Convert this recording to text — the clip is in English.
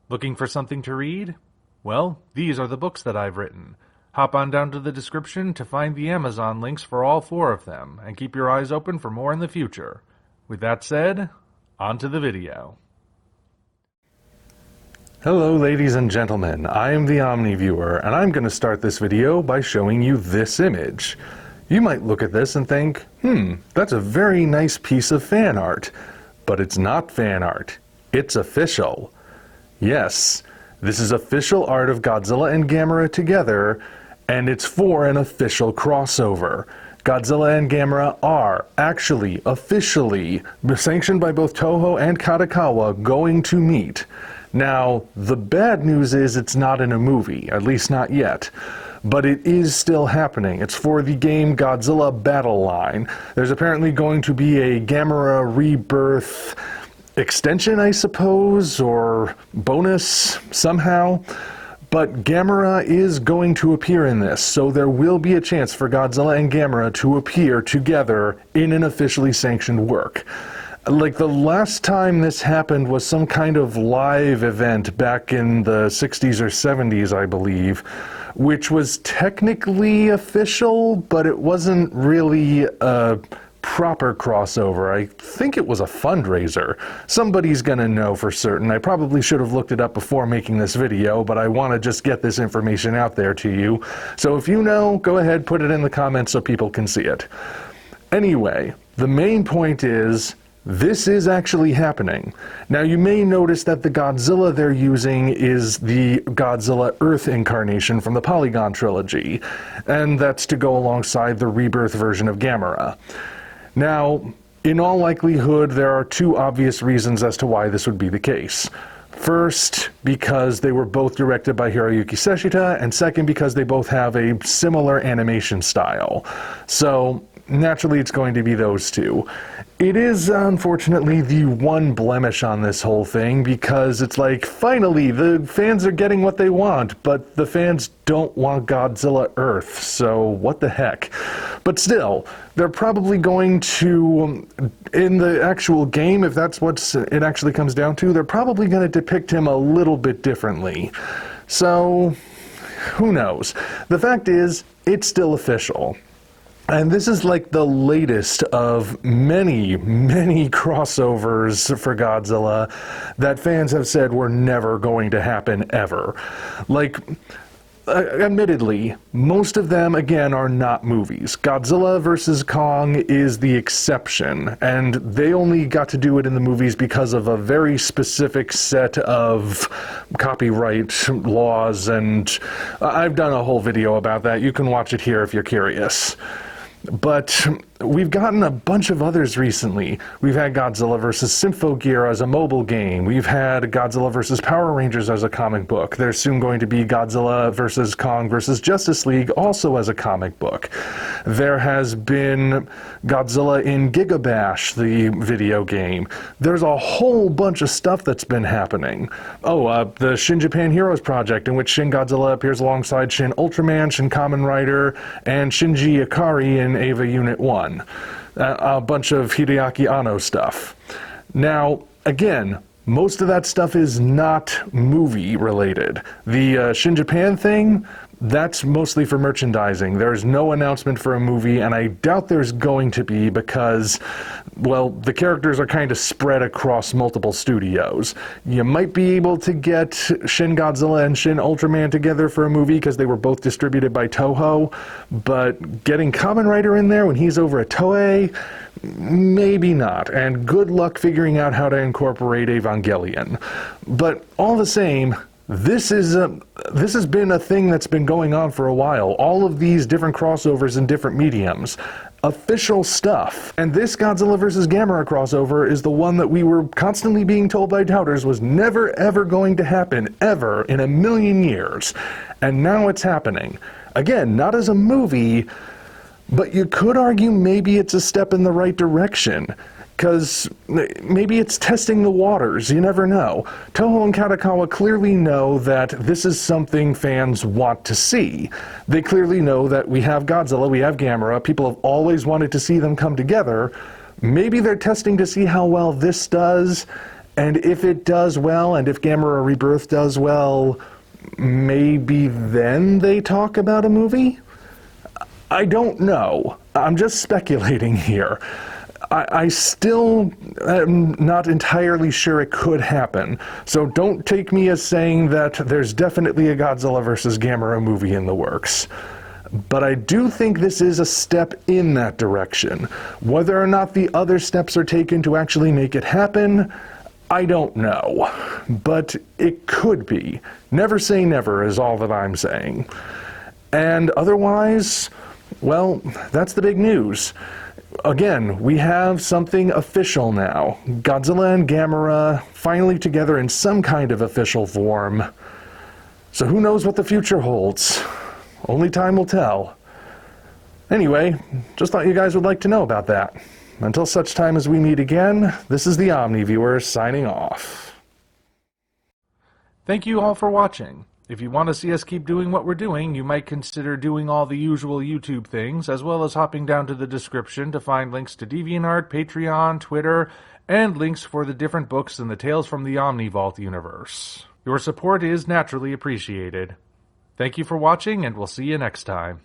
Looking for something to read? Well, these are the books that I've written. Hop on down to the description to find the Amazon links for all 4 of them, and keep your eyes open for more in the future. With that said, on to the video. Hello ladies and gentlemen, I am the Omni viewer, and I'm going to start this video by showing you this image. You might look at this and think, that's a very nice piece of fan art. But it's not fan art. It's official. Yes, this is official art of Godzilla and Gamera together, and it's for an official crossover. Godzilla and Gamera are actually, officially, sanctioned by both Toho and Kadokawa, going to meet. Now, the bad news is it's not in a movie, at least not yet. But it is still happening. It's for the game Godzilla Battle Line. There's apparently going to be a Gamera Rebirth extension, I suppose, or bonus somehow. But Gamera is going to appear in this, so there will be a chance for Godzilla and Gamera to appear together in an officially sanctioned work. Like, the last time this happened was some kind of live event back in the 60s or 70s, I believe, which was technically official, but it wasn't really a proper crossover. I think it was a fundraiser. Somebody's gonna know for certain. I probably should have looked it up before making this video, but I want to just get this information out there to you. So if you know, go ahead, put it in the comments so people can see it. Anyway, the main point is, this is actually happening. Now you may notice that the Godzilla they're using is the Godzilla Earth incarnation from the Polygon trilogy, and that's to go alongside the Rebirth version of Gamera. Now, in all likelihood, there are 2 obvious reasons as to why this would be the case. First, because they were both directed by Hiroyuki Seshita, and second, because they both have a similar animation style. So, naturally, it's going to be those 2. It is, unfortunately, the one blemish on this whole thing, because it's like, finally, the fans are getting what they want, but the fans don't want Godzilla Earth, so what the heck. But still, they're probably going to, in the actual game, if that's what it actually comes down to, they're probably going to depict him a little bit differently. So, who knows? The fact is, it's still official. And this is like the latest of many, many crossovers for Godzilla that fans have said were never going to happen ever. Like, admittedly, most of them, again, are not movies. Godzilla vs. Kong is the exception, and they only got to do it in the movies because of a very specific set of copyright laws, and I've done a whole video about that. You can watch it here if you're curious. But we've gotten a bunch of others recently. We've had Godzilla vs. Symphogear as a mobile game. We've had Godzilla vs. Power Rangers as a comic book. There's soon going to be Godzilla vs. Kong vs. Justice League also as a comic book. There has been Godzilla in Giga Bash, the video game. There's a whole bunch of stuff that's been happening. Oh, the Shin Japan Heroes project, in which Shin Godzilla appears alongside Shin Ultraman, Shin Kamen Rider, and Shinji Ikari in Eva Unit 1. A bunch of Hideaki Anno stuff. Now, again, most of that stuff is not movie related. The Shin Japan thing, that's mostly for merchandising. There's no announcement for a movie, and I doubt there's going to be because, well, the characters are kind of spread across multiple studios. You might be able to get Shin Godzilla and Shin Ultraman together for a movie because they were both distributed by Toho, but getting Kamen Rider in there when he's over at Toei, maybe not, and good luck figuring out how to incorporate Evangelion. But all the same, this has been a thing that's been going on for a while. All of these different crossovers in different mediums. Official stuff. And this Godzilla vs. Gamera crossover is the one that we were constantly being told by doubters was never ever going to happen, ever, in a million years. And now it's happening. Again, not as a movie, but you could argue maybe it's a step in the right direction. Because maybe it's testing the waters, you never know. Toho and Kadokawa clearly know that this is something fans want to see. They clearly know that we have Godzilla, we have Gamera, people have always wanted to see them come together. Maybe they're testing to see how well this does, And if it does well, and if Gamera Rebirth does well, maybe then they talk about a movie? I don't know. I'm just speculating here. I still am not entirely sure it could happen, so don't take me as saying that there's definitely a Godzilla vs. Gamera movie in the works. But I do think this is a step in that direction. Whether or not the other steps are taken to actually make it happen, I don't know. But it could be. Never say never is all that I'm saying. And otherwise, well, that's the big news. Again, we have something official now. Godzilla and Gamera finally together in some kind of official form. So who knows what the future holds? Only time will tell. Anyway, just thought you guys would like to know about that. Until such time as we meet again, this is the Omni Viewer signing off. Thank you all for watching. If you want to see us keep doing what we're doing, you might consider doing all the usual YouTube things, as well as hopping down to the description to find links to DeviantArt, Patreon, Twitter, and links for the different books in the Tales from the Omni Vault universe. Your support is naturally appreciated. Thank you for watching, and we'll see you next time.